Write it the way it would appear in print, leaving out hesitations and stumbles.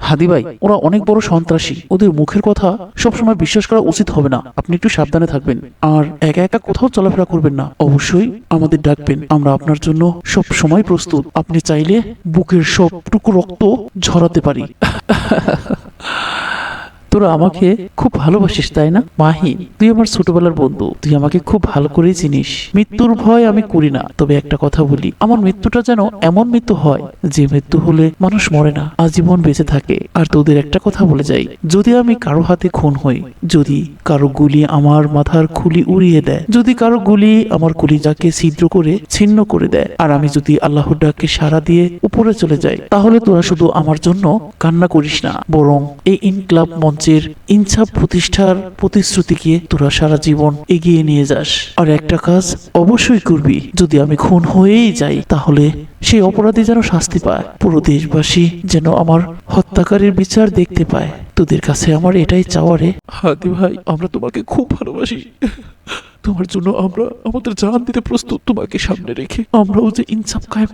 হাদি ভাই, ওরা অনেক বড় সন্ত্রাসী, ওদের মুখের কথা সবসময় বিশ্বাস করা উচিত হবে না। আপনি একটু সাবধানে থাকবেন আর একা একা কোথাও চলাফেরা করবেন না। অবশ্যই আমাদের ডাকবেন, আমরা আপনার জন্য সব সময় প্রস্তুত। আপনি চাইলে বুকের সবটুকু রক্ত ঝরাতে পারি। তোরা আমাকে খুব ভালোবাসিস তাই না মাহিন? তুই আমার ছোটবেলার বন্ধু, তুই আমাকে খুব ভালো করেই চিনিস। মৃত্যুর ভয় আমি করি না, তবে একটা কথা বলি, আমার মৃত্যুটা যেন এমন মৃত্যু হয় যে মৃত্যু হলে মানুষ মরে না, আজীবন বেঁচে থাকে। আর তোদের একটা কথা বলে যাই, যদি আমি কারো হাতে খুন হই, যদি কারো গুলি আমার মাথার খুলি উড়িয়ে দেয়, যদি কারো গুলি আমার কলিজাকে ছিদ্র করে ছিন্ন করে দেয়, আর আমি যদি আল্লাহর ডাকে সাড়া দিয়ে উপরে চলে যাই, তাহলে তোরা শুধু আমার জন্য কান্না করিস না, বরং এই ইনকলাব মঞ্চের ইনসাফ প্রতিষ্ঠার প্রতিশ্রুতিকে তোরা সারা জীবন এগিয়ে নিয়ে যাস। আর একটা কাজ অবশ্যই করবি, যদি আমি খুন হয়েই যাই, তাহলে সেই অপরাধী যেন শাস্তি পায়, পুরো দেশবাসী যেন আমার হত্যাকারীর বিচার দেখতে পায়। তোদের কাছে আমার এটাই চাওয়া রে। হাদি ভাই, আমরা তোমাকে খুব ভালোবাসি। তোমার জন্য আমরা আমাদের জান দিতে প্রস্তুত। তোমাকে সামনে রেখে আমরাও যে ইনসাফ কায়েম